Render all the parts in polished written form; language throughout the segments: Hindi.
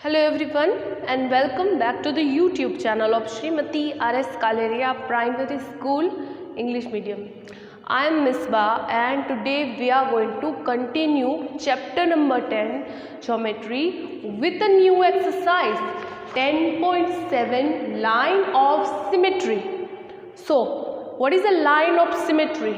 Hello everyone and welcome back to the YouTube channel of Srimati R.S. Kaleria Primary School English Medium. I am Misbah and today we are going to continue chapter number 10 Geometry with a new exercise 10.7 Line of Symmetry. So what is a line of symmetry?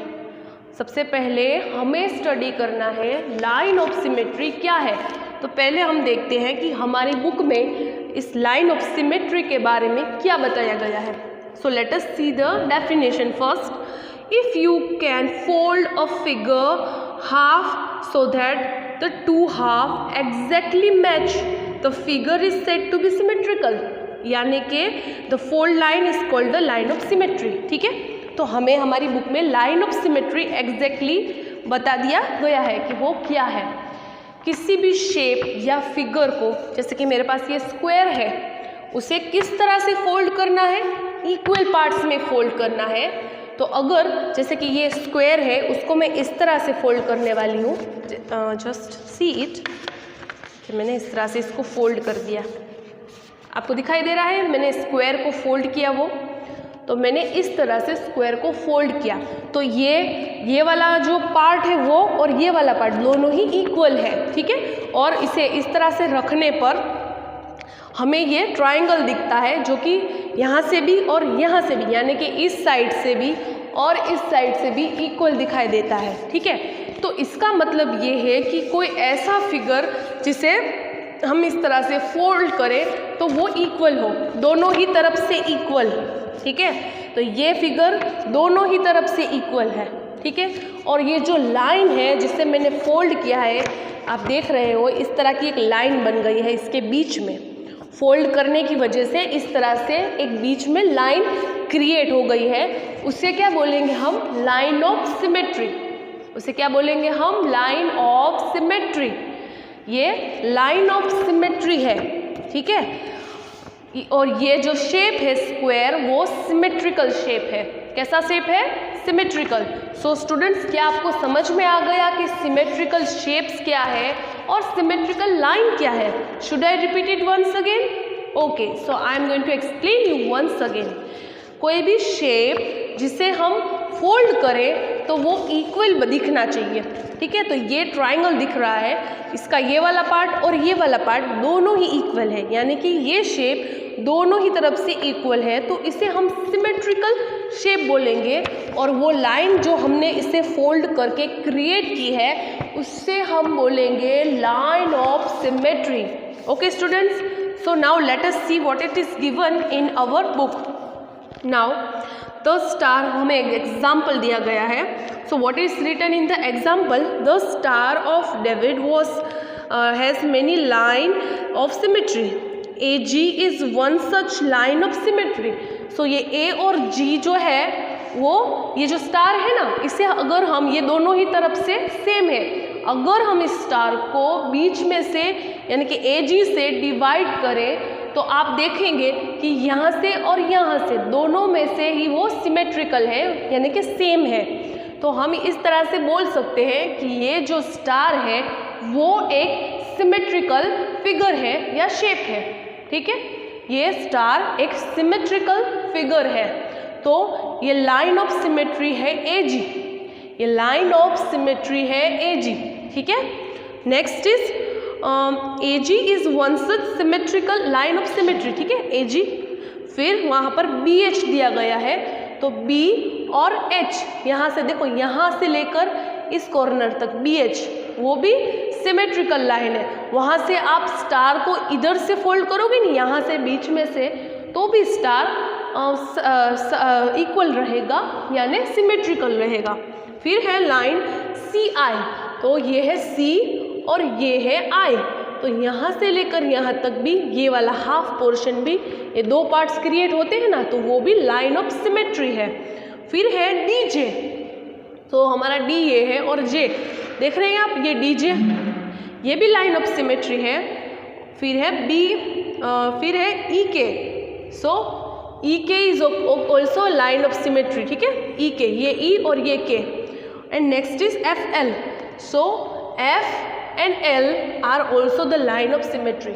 सबसे पहले हमें स्टडी करना है लाइन ऑफ सिमेट्री क्या है। तो पहले हम देखते हैं कि हमारी बुक में इस लाइन ऑफ सिमेट्री के बारे में क्या बताया गया है। So let us see the definition first. If you can fold a figure half so that the two half exactly match the figure is said to be symmetrical, यानी कि the fold line is called the line of symmetry. ठीक है, तो हमें हमारी बुक में लाइन ऑफ सिमेट्री एग्जैक्टली बता दिया गया है कि वो क्या है। किसी भी शेप या फिगर को, जैसे कि मेरे पास ये स्क्वायर है, उसे किस तरह से फोल्ड करना है, इक्वल पार्ट्स में फोल्ड करना है। तो अगर जैसे कि ये स्क्वायर है उसको मैं इस तरह से फोल्ड करने वाली हूँ, जस्ट सी इट कि मैंने इस तरह से इसको फोल्ड कर दिया। आपको दिखाई दे रहा है मैंने स्क्वायर को फोल्ड किया, वो तो मैंने इस तरह से स्क्वायर को फोल्ड किया। तो ये वाला जो पार्ट है वो और ये वाला पार्ट दोनों ही इक्वल है। ठीक है, और इसे इस तरह से रखने पर हमें ये ट्रायंगल दिखता है जो कि यहाँ से भी और यहाँ से भी, यानी कि इस साइड से भी और इस साइड से भी इक्वल दिखाई देता है। ठीक है, तो इसका मतलब ये है कि कोई ऐसा फिगर जिसे हम इस तरह से फोल्ड करें तो वो इक्वल हो, दोनों ही तरफ से इक्वल। ठीक है, तो ये फिगर दोनों ही तरफ से इक्वल है। ठीक है, और ये जो लाइन है जिसे मैंने फोल्ड किया है, आप देख रहे हो इस तरह की एक लाइन बन गई है इसके बीच में। फोल्ड करने की वजह से इस तरह से एक बीच में लाइन क्रिएट हो गई है। उसे क्या बोलेंगे हम? Line of symmetry. उसे क्या बोलेंगे हम? Line of symmetry. ये लाइन ऑफ सिमेट्री है। ठीक है, और ये जो शेप है स्क्वायर वो सिमेट्रिकल शेप है। कैसा शेप है? सिमेट्रिकल। सो स्टूडेंट्स, क्या आपको समझ में आ गया कि सिमेट्रिकल शेप्स क्या है और सिमेट्रिकल लाइन क्या है? Should I repeat it once again? Okay, so I am going to explain you once again. कोई भी शेप जिसे हम फोल्ड करें तो वो इक्वल दिखना चाहिए। ठीक है, तो ये ट्रायंगल दिख रहा है, इसका ये वाला पार्ट और ये वाला पार्ट दोनों ही इक्वल है, यानी कि ये शेप दोनों ही तरफ से इक्वल है, तो इसे हम सिमेट्रिकल शेप बोलेंगे। और वो लाइन जो हमने इसे फोल्ड करके क्रिएट की है उससे हम बोलेंगे line of symmetry. Okay students, so now let us see what it is given in our book. Now the star, हमें एक एग्जाम्पल दिया गया है। So what is written in the example? The star of David was has many line of symmetry. AG is one such line of symmetry. So ये A और G जो है वो, ये जो स्टार है ना, इसे अगर हम, ये दोनों ही तरफ से सेम है, अगर हम इस स्टार को बीच में से यानी कि AG से डिवाइड करें तो आप देखेंगे कि यहाँ से और यहाँ से दोनों में से ही वो सिमेट्रिकल है, यानी कि सेम है। तो हम इस तरह से बोल सकते हैं कि ये जो स्टार है वो एक सिमेट्रिकल फिगर है या शेप है। ठीक है, ये स्टार एक सिमेट्रिकल फिगर है, तो ये लाइन ऑफ सिमेट्री है AG। ये लाइन ऑफ सिमेट्री है AG। ठीक है, next is AG is one such symmetrical line of symmetry. ठीक है, AG, फिर वहाँ पर BH दिया गया है, तो B और H, यहाँ से देखो, यहाँ से लेकर इस कॉर्नर तक BH, वो भी सिमेट्रिकल लाइन है। वहाँ से आप स्टार को इधर से फोल्ड करोगे नहीं, यहाँ से बीच में से, तो भी स्टार इक्वल रहेगा, यानी सिमेट्रिकल रहेगा। फिर है लाइन CI, तो ये है C और ये है I, तो यहाँ से लेकर यहाँ तक भी ये वाला हाफ पोर्शन भी, ये दो पार्ट्स क्रिएट होते हैं ना, तो वो भी लाइन ऑफ सिमेट्री है। फिर है DJ, तो हमारा D ये है और J, देख रहे हैं आप, ये DJ, ये भी लाइन ऑफ सिमेट्री है। फिर है B, फिर है EK, so EK is also line of symmetry. ठीक है, EK, ये E और ये K। And next is FL, so F and L are also the line of symmetry.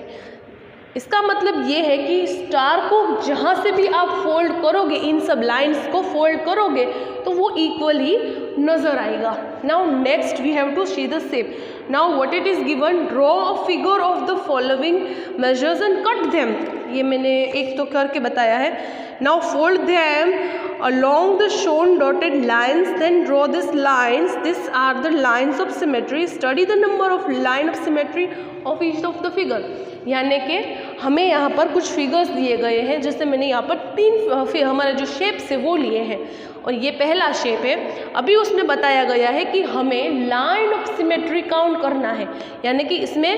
इसका मतलब ये है कि स्टार को जहाँ से भी आप फोल्ड करोगे, इन सब लाइंस को फोल्ड करोगे तो वो इक्वल ही नज़र आएगा। Now next we have to see the shape. Now what it is given, draw a figure of the following measures and cut them. ये मैंने एक तो करके बताया है। Now fold them along the shown dotted lines, then draw these lines. These are the lines of symmetry. Study the number of line of symmetry of each of the figure. यानी कि हमें यहाँ पर कुछ फिगर्स दिए गए हैं, जैसे मैंने यहाँ पर 3 हमारे जो शेप्स है वो लिए हैं, और ये पहला शेप है। अभी उसमें बताया गया है कि हमें लाइन ऑफ सिमेट्री काउंट करना है, यानी कि इसमें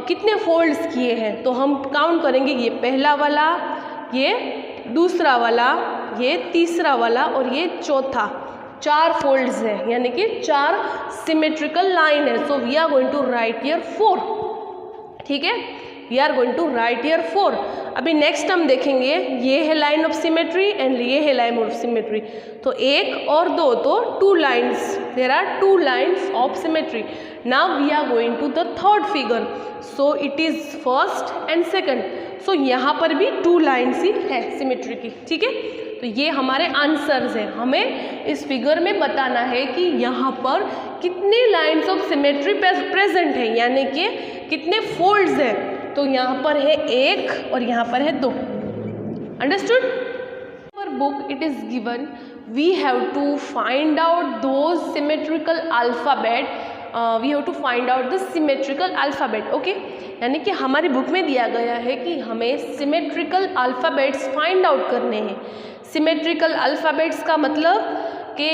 कितने फोल्ड्स किए हैं, तो हम काउंट करेंगे। ये पहला वाला, ये दूसरा वाला, ये तीसरा वाला और ये चौथा, 4 फोल्ड्स है, यानी कि 4 सिमेट्रिकल लाइन है। So we are going to write here 4। ठीक है, we are going to write here 4। अभी नेक्स्ट हम देखेंगे, ये है लाइन ऑफ सिमेट्री एंड ये है लाइन ऑफ सिमेट्री। तो 1 और 2 तो 2 lines, there are 2 lines of symmetry. Now we are going to the third figure. So it is first and second. सो यहाँ पर भी 2 लाइन्स ही है सिमेट्री की। ठीक है, तो ये हमारे आंसर्स हैं। हमें इस फिगर में बताना है कि यहाँ पर कितने लाइन्स ऑफ सिमेट्री प्रेजेंट है, यानी कि कितने फोल्ड्स हैं। तो यहाँ पर है 1 और यहाँ पर है 2। Understood? For book it is given we have to find out those symmetrical alphabet, we have to find out the symmetrical alphabet. Okay, यानी कि हमारी बुक में दिया गया है कि हमें सिमेट्रिकल अल्फ़ाबेट्स फाइंड आउट करने हैं। सिमेट्रिकल अल्फ़ाबेट्स का मतलब कि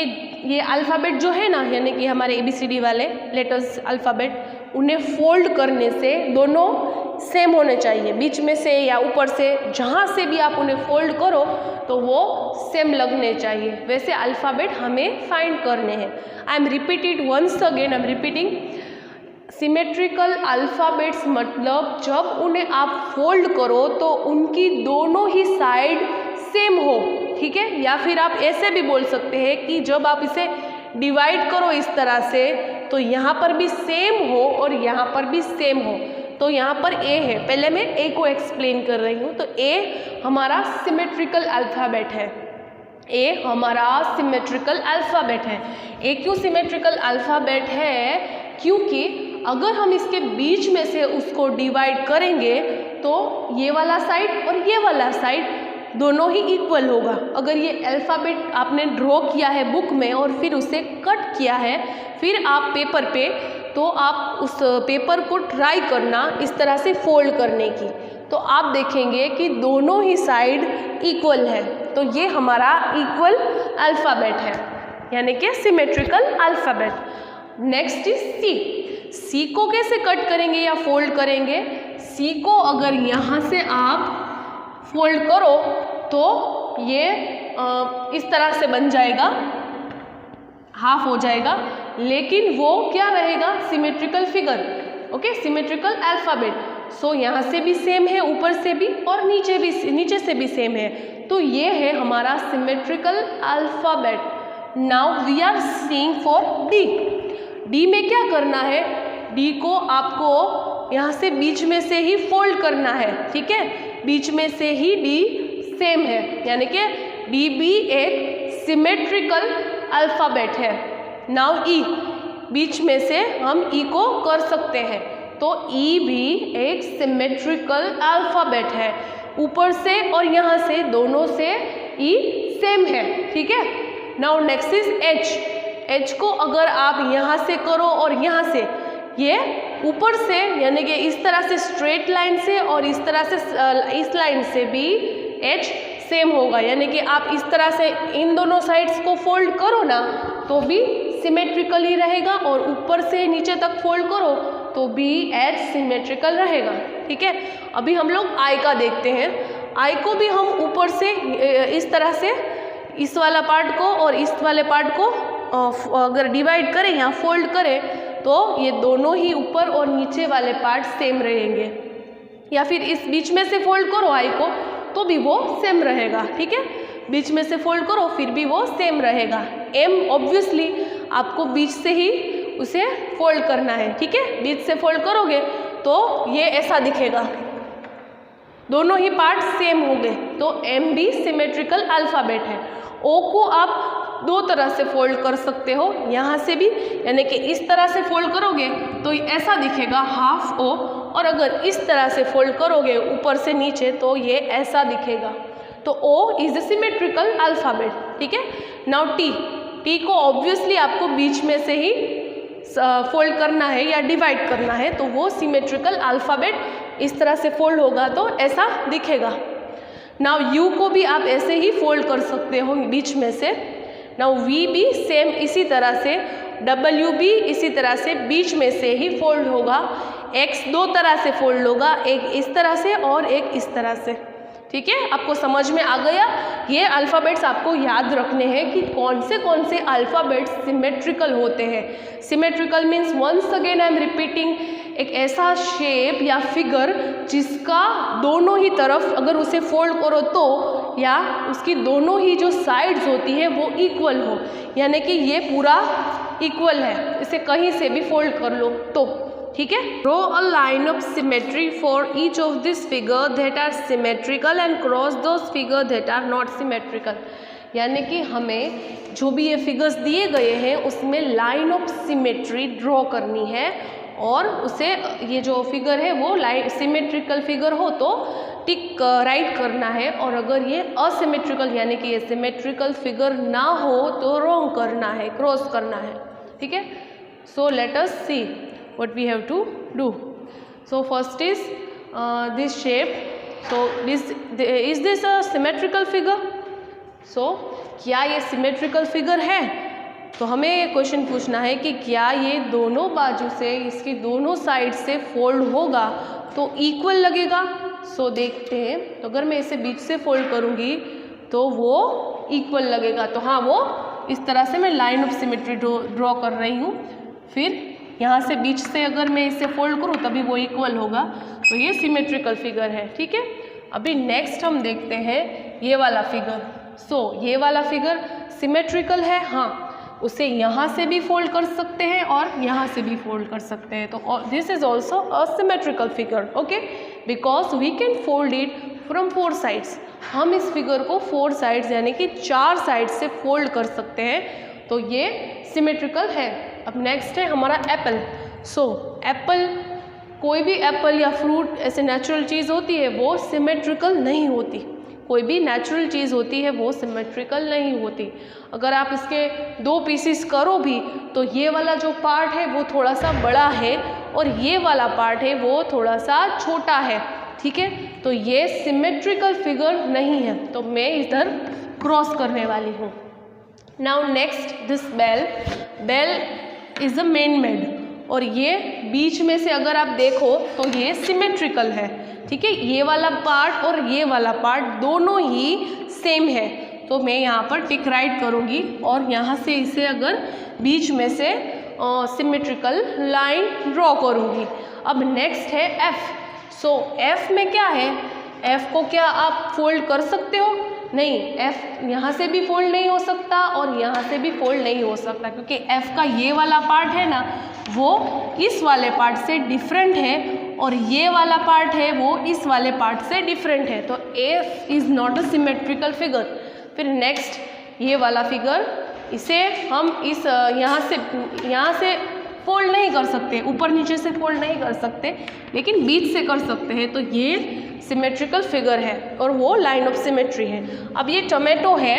ये अल्फ़ाबेट जो है ना, यानी कि हमारे ABCD वाले लेटर्स अल्फ़ाबेट, उन्हें फोल्ड करने से दोनों सेम होने चाहिए, बीच में से या ऊपर से जहाँ से भी आप उन्हें फोल्ड करो तो वो सेम लगने चाहिए। वैसे अल्फ़ाबेट हमें फाइंड करने हैं। I am repeated once again, I am repeating, symmetrical alphabets मतलब जब उन्हें आप फोल्ड करो तो उनकी दोनों ही साइड सेम हो। ठीक है, या फिर आप ऐसे भी बोल सकते हैं कि जब आप इसे डिवाइड करो इस तरह से तो यहाँ पर भी सेम हो और यहाँ पर भी सेम हो। तो यहाँ पर A है, पहले मैं A को एक्सप्लेन कर रही हूँ। तो A हमारा सिमेट्रिकल अल्फ़ाबेट है। A हमारा सिमेट्रिकल अल्फ़ाबेट है। A क्यों सिमेट्रिकल अल्फ़ाबेट है? क्योंकि अगर हम इसके बीच में से उसको डिवाइड करेंगे तो ये वाला साइड और ये वाला साइड दोनों ही इक्वल होगा। अगर ये अल्फ़ाबेट आपने ड्रॉ किया है बुक में और फिर उसे कट किया है फिर आप पेपर पे, तो आप उस पेपर को ट्राई करना इस तरह से फोल्ड करने की, तो आप देखेंगे कि दोनों ही साइड इक्वल है। तो ये हमारा इक्वल अल्फ़ाबेट है, यानी कि symmetrical alphabet. Next is C को कैसे कट करेंगे या फोल्ड करेंगे? सी को अगर यहाँ से आप फोल्ड करो तो ये इस तरह से बन जाएगा, हाफ हो जाएगा, लेकिन वो क्या रहेगा? Symmetrical figure. Okay, symmetrical alphabet. So यहाँ से भी सेम है, ऊपर से भी, और नीचे से भी सेम है। तो ये है हमारा symmetrical alphabet. Now we are seeing for D. D में क्या करना है? डी को आपको यहाँ से बीच में से ही फोल्ड करना है। ठीक है, बीच में से ही डी सेम है, यानी कि डी भी एक सिमेट्रिकल अल्फ़ाबेट है। नाउ ई, बीच में से हम ई को कर सकते हैं, तो ई भी एक सिमेट्रिकल अल्फ़ाबेट है। ऊपर से और यहाँ से दोनों से ई सेम है। ठीक है, now next is H. H को अगर आप यहाँ से करो और यहाँ से, ये ऊपर से यानी कि इस तरह से स्ट्रेट लाइन से और इस तरह से इस लाइन से भी एच सेम होगा, यानी कि आप इस तरह से इन दोनों साइड्स को फोल्ड करो ना तो भी सिमेट्रिकली रहेगा, और ऊपर से नीचे तक फोल्ड करो तो भी एच सिमेट्रिकल रहेगा। ठीक है, अभी हम लोग आई का देखते हैं। आई को भी हम ऊपर से इस तरह से इस वाला पार्ट को और इस वाले पार्ट को अगर डिवाइड करें या फोल्ड करें तो ये दोनों ही ऊपर और नीचे वाले पार्ट सेम रहेंगे, या फिर इस बीच में से फोल्ड करो आई को तो भी वो सेम रहेगा। ठीक है, बीच में से फोल्ड करो फिर भी वो सेम रहेगा। एम ऑब्वियसली आपको बीच से ही उसे फोल्ड करना है। ठीक है, बीच से फोल्ड करोगे तो ये ऐसा दिखेगा। दोनों ही पार्ट सेम हो गए, तो M भी सिमेट्रिकल अल्फ़ाबेट है। O को आप दो तरह से फोल्ड कर सकते हो, यहाँ से भी, यानी कि इस तरह से फोल्ड करोगे तो ऐसा दिखेगा हाफ O, और अगर इस तरह से फोल्ड करोगे ऊपर से नीचे तो ये ऐसा दिखेगा। तो O is a symmetrical alphabet, ठीक है। नाउ T को ऑब्वियसली आपको बीच में से ही फोल्ड करना है या डिवाइड करना है, तो वो सिमेट्रिकल अल्फ़ाबेट इस तरह से फोल्ड होगा तो ऐसा दिखेगा। नाउ U को भी आप ऐसे ही फोल्ड कर सकते हो बीच में से। नाउ V भी सेम इसी तरह से, W भी इसी तरह से बीच में से ही फोल्ड होगा। X दो तरह से फोल्ड होगा, एक इस तरह से और एक इस तरह से, ठीक है। आपको समझ में आ गया। ये अल्फ़ाबेट्स आपको याद रखने हैं कि कौन से अल्फ़ाबेट्स सिमेट्रिकल होते हैं। Symmetrical means, once again I am repeating, एक ऐसा शेप या फिगर जिसका दोनों ही तरफ अगर उसे फोल्ड करो तो, या उसकी दोनों ही जो साइड्स होती है वो इक्वल हो, यानी कि ये पूरा इक्वल है, इसे कहीं से भी फोल्ड कर लो तो, ठीक है। Draw a line of symmetry for each of this figure that are symmetrical and cross those figure that are not symmetrical, यानी कि हमें जो भी ये फिगर्स दिए गए हैं उसमें लाइन ऑफ सिमेट्री ड्रॉ करनी है, और उसे, ये जो फिगर है वो लाइन सिमेट्रिकल फिगर हो तो टिक राइट करना है, और अगर ये असिमेट्रिकल यानी कि ये सिमेट्रिकल फिगर ना हो तो रॉन्ग करना है, क्रॉस करना है, ठीक है। So let us see what we have to do. So first is this shape. So is this a symmetrical figure? So क्या ये symmetrical figure है? तो हमें ये क्वेश्चन पूछना है कि क्या ये दोनों बाजू से, इसकी दोनों साइड से फोल्ड होगा तो इक्वल लगेगा। सो देखते हैं, तो अगर मैं इसे बीच से फोल्ड करूँगी तो वो इक्वल लगेगा, तो हाँ वो इस तरह से मैं लाइन ऑफ सिमेट्री ड्रॉ कर रही हूँ। फिर यहाँ से बीच से अगर मैं इसे फोल्ड करूँ तभी वो इक्वल होगा, तो ये सिमेट्रिकल फिगर है, ठीक है। अभी नेक्स्ट हम देखते हैं ये वाला फिगर। सो ये वाला फिगर सिमेट्रिकल है, हाँ, उसे यहाँ से भी फोल्ड कर सकते हैं और यहाँ से भी फोल्ड कर सकते हैं, तो this is also a symmetrical figure, okay, because we can fold it from 4 sides. हम इस फिगर को 4 साइड्स यानी कि 4 साइड से फोल्ड कर सकते हैं, तो ये सिमेट्रिकल है। अब नेक्स्ट है हमारा एप्पल। सो एप्पल, कोई भी एप्पल या फ्रूट ऐसे नेचुरल चीज़ होती है वो सिमेट्रिकल नहीं होती, कोई भी नेचुरल चीज़ होती है वो सिमेट्रिकल नहीं होती। अगर आप इसके 2 पीसीस करो भी तो ये वाला जो पार्ट है वो थोड़ा सा बड़ा है और ये वाला पार्ट है वो थोड़ा सा छोटा है, ठीक है, तो ये सिमेट्रिकल फिगर नहीं है, तो मैं इधर क्रॉस करने वाली हूँ। Now next this bell is a man made, और ये बीच में से अगर आप देखो तो ये सिमेट्रिकल है, ठीक है। ये वाला पार्ट और ये वाला पार्ट दोनों ही सेम है, तो मैं यहाँ पर टिक राइट करूँगी और यहाँ से इसे अगर बीच में से सिमेट्रिकल लाइन ड्रॉ करूँगी। अब नेक्स्ट है एफ। सो एफ में क्या है, एफ को क्या आप फोल्ड कर सकते हो? नहीं, एफ यहाँ से भी फोल्ड नहीं हो सकता और यहाँ से भी फोल्ड नहीं हो सकता, क्योंकि एफ का ये वाला पार्ट है ना वो इस वाले पार्ट से डिफरेंट है और ये वाला पार्ट है वो इस वाले पार्ट से डिफरेंट है, तो F is not a symmetrical figure. फिर नेक्स्ट ये वाला फिगर, इसे हम इस यहाँ से फोल्ड नहीं कर सकते, ऊपर नीचे से फोल्ड नहीं कर सकते, लेकिन बीच से कर सकते हैं, तो ये सिमेट्रिकल फिगर है और वो लाइन ऑफ सिमेट्री है। अब ये टमेटो है,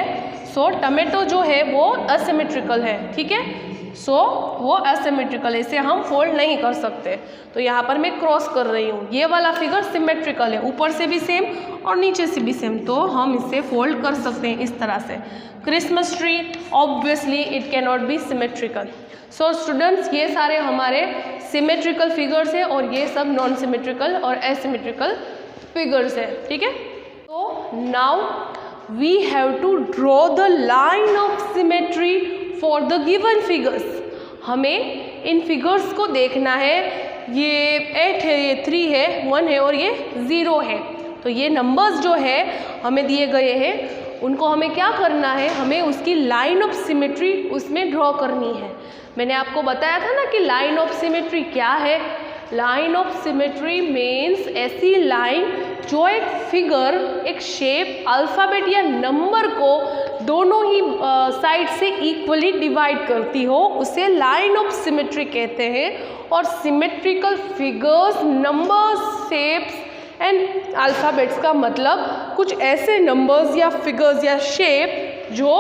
सो टमेटो जो है वो असिमेट्रिकल है, ठीक है, सो वो असिमेट्रिकल है, इसे हम फोल्ड नहीं कर सकते, तो यहाँ पर मैं क्रॉस कर रही हूँ। ये वाला फिगर सिमेट्रिकल है, ऊपर से भी सेम और नीचे से भी सेम, तो हम इसे फोल्ड कर सकते हैं इस तरह से। Christmas tree obviously it can not be symmetrical. So students, ये सारे हमारे सिमेट्रिकल फिगर्स हैं और ये सब नॉन सिमेट्रिकल और एसिमेट्रिकल फिगर्स है, ठीक है। तो now we have to draw the line of symmetry for the given figures. हमें इन फिगर्स को देखना है, ये 8 है, ये 3 है, 1 है और ये 0 है, तो ये नंबर्स जो है हमें दिए गए हैं उनको हमें क्या करना है, हमें उसकी लाइन ऑफ सिमेट्री उसमें ड्रॉ करनी है। मैंने आपको बताया था ना कि लाइन ऑफ सिमेट्री क्या है। लाइन ऑफ सिमेट्री मीन्स ऐसी लाइन जो एक फिगर, एक शेप, अल्फ़ाबेट या नंबर को दोनों ही साइड से इक्वली डिवाइड करती हो उसे लाइन ऑफ सिमेट्री कहते हैं। और symmetrical figures, numbers, shapes and alphabets का मतलब कुछ ऐसे नंबर्स या फिगर्स या शेप जो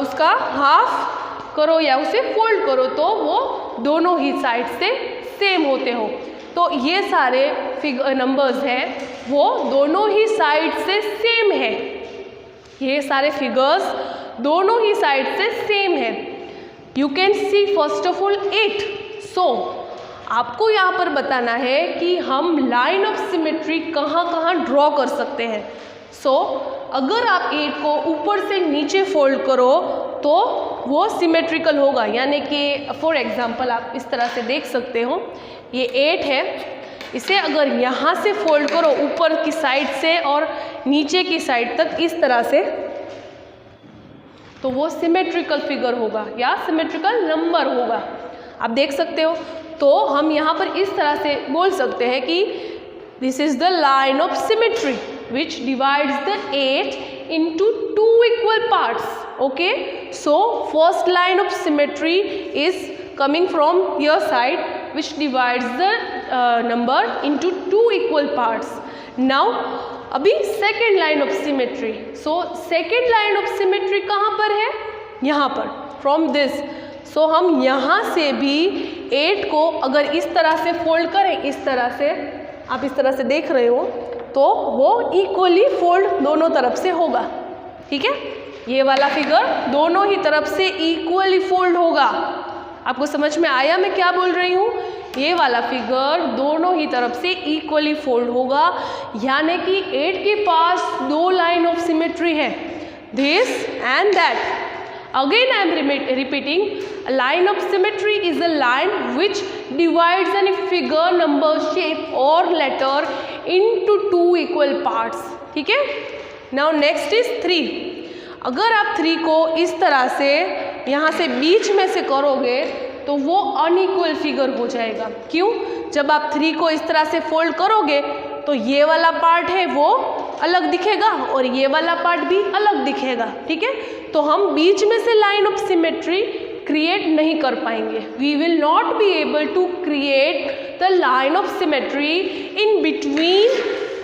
उसका हाफ करो या उसे फोल्ड करो तो वो दोनों ही साइड से सेम होते हो। तो ये सारे नंबर्स हैं वो दोनों ही साइड से सेम है, ये सारे फिगर्स दोनों ही साइड से सेम है। You can see first of all 8। सो आपको यहाँ पर बताना है कि हम लाइन ऑफ सिमेट्री कहाँ कहाँ ड्रॉ कर सकते हैं। सो अगर आप 8 को ऊपर से नीचे फोल्ड करो तो वो सिमेट्रिकल होगा, यानी कि फॉर एग्जांपल आप इस तरह से देख सकते हो, ये 8 है, इसे अगर यहाँ से फोल्ड करो ऊपर की साइड से और नीचे की साइड तक इस तरह से, तो वो सिमेट्रिकल फिगर होगा या सिमेट्रिकल नंबर होगा। आप देख सकते हो। तो हम यहाँ पर इस तरह से बोल सकते हैं कि this is the line of symmetry which divides the 8 into 2 equal parts. Okay, so first line of symmetry is coming from your side which divides the number into 2 equal parts. Now अभी second line of symmetry. So second line of symmetry कहाँ पर है? यहाँ पर, from this. So हम यहाँ से भी 8 को अगर इस तरह से फोल्ड करें, इस तरह से, आप इस तरह से देख रहे हो, तो वो इक्वली फोल्ड दोनों तरफ से होगा। ठीक है, ये वाला फिगर दोनों ही तरफ से इक्वली फोल्ड होगा। आपको समझ में आया मैं क्या बोल रही हूँ? ये वाला फिगर दोनों ही तरफ से इक्वली फोल्ड होगा, यानी कि 8 के पास 2 लाइन ऑफ सिमेट्री है, this and that. Again I am repeating, a line of symmetry is a line which divides any figure, number, shape or letter into 2 equal parts. ठीक है? Now next is 3. अगर आप 3 को इस तरह से यहाँ से बीच में से करोगे तो वो अनइक्वल फिगर हो जाएगा। क्यों? जब आप 3 को इस तरह से फोल्ड करोगे तो ये वाला पार्ट है वो अलग दिखेगा और ये वाला पार्ट भी अलग दिखेगा। ठीक है, तो हम बीच में से लाइन ऑफ सिमेट्री क्रिएट नहीं कर पाएंगे। We will not be able to create the line of symmetry in between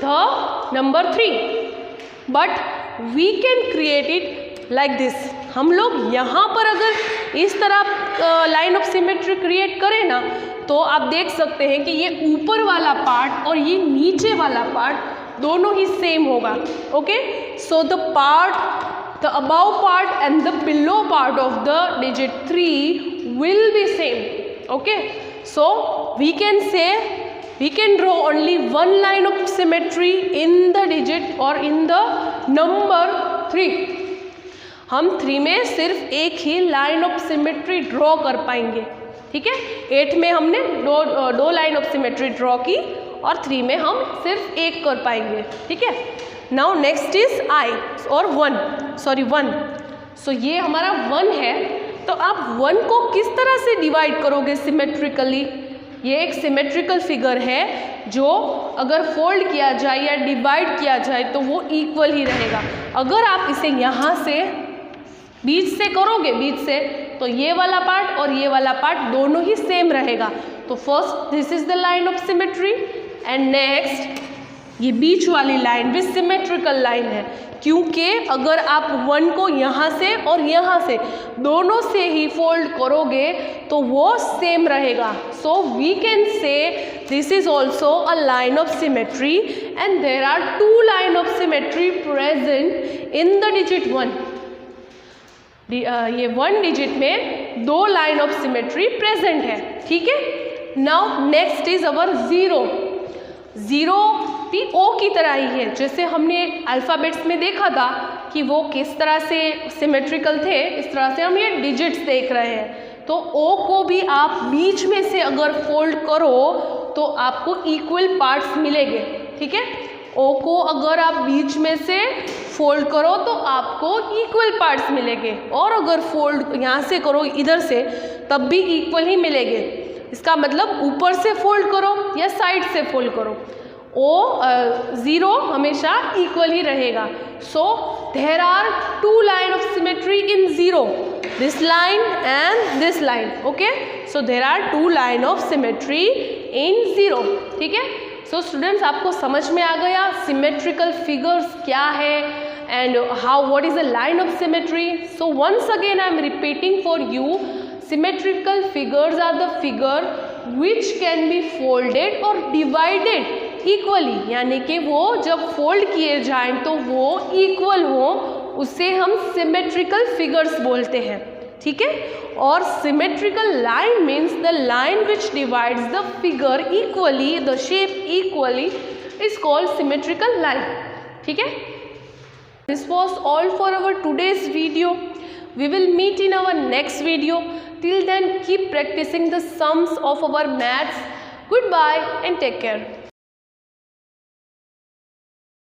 the number 3, but we can create it like this. हम लोग यहाँ पर अगर इस तरह लाइन ऑफ सिमेट्री क्रिएट करें ना, तो आप देख सकते हैं कि ये ऊपर वाला पार्ट और ये नीचे वाला पार्ट दोनों ही सेम होगा। Okay, so the part, the above part and the below part of the digit 3 will be same. Okay, so we can say we can draw only one line of symmetry in the digit or in the number 3. हम 3 में सिर्फ एक ही लाइन ऑफ सिमेट्री ड्रॉ कर पाएंगे। ठीक है, 8 में हमने दो लाइन ऑफ सिमेट्री ड्रॉ की और 3 में हम सिर्फ एक कर पाएंगे। ठीक है, नाउ नेक्स्ट इज आई और 1। सो ये हमारा 1 है, तो आप 1 को किस तरह से डिवाइड करोगे सिमेट्रिकली? ये एक सिमेट्रिकल फिगर है जो अगर फोल्ड किया जाए या डिवाइड किया जाए तो वो इक्वल ही रहेगा। अगर आप इसे यहाँ से बीच से करोगे, बीच से, तो ये वाला पार्ट और ये वाला पार्ट दोनों ही सेम रहेगा। तो first this is the line of symmetry and next ये बीच वाली लाइन भी सिमेट्रिकल लाइन है, क्योंकि अगर आप 1 को यहाँ से और यहाँ से दोनों से ही फोल्ड करोगे तो वो सेम रहेगा। So we can say this is also a line of symmetry and there are 2 line of symmetry present in the digit 1। ये 1 डिजिट में 2 लाइन ऑफ सिमेट्री प्रेजेंट है। ठीक है, नाउ नेक्स्ट इज अवर 0 भी ओ की तरह ही है। जैसे हमने अल्फ़ाबेट्स में देखा था कि वो किस तरह से सिमेट्रिकल थे, इस तरह से हम ये डिजिट्स देख रहे हैं। तो ओ को भी आप बीच में से अगर फोल्ड करो तो आपको इक्वल पार्ट्स मिलेंगे। ठीक है, ओ को अगर आप बीच में से फोल्ड करो तो आपको इक्वल पार्ट्स मिलेंगे, और अगर फोल्ड यहाँ से करो इधर से तब भी इक्वल ही मिलेंगे। इसका मतलब ऊपर से फोल्ड करो या साइड से फोल्ड करो, वो ज़ीरो हमेशा इक्वल ही रहेगा. So there are two line of symmetry in zero, this line and this line. Okay, so there are two line of symmetry in zero. ठीक है. सो स्टूडेंट्स, आपको समझ में आ गया सिमेट्रिकल फिगर्स क्या है and what is the line of symmetry. So once again I am repeating for you, symmetrical figures are the figure which can be folded or divided equally, यानी कि वो जब फोल्ड किए जाएं तो वो इक्वल हो, उसे हम सिमेट्रिकल फिगर्स बोलते हैं. ठीक है. और symmetrical line means the line which divides the figure equally, the shape equally is called symmetrical line. ठीक है. This was all for our today's video. We will meet in our next video. Till then, keep practicing the sums of our maths. Goodbye and take care.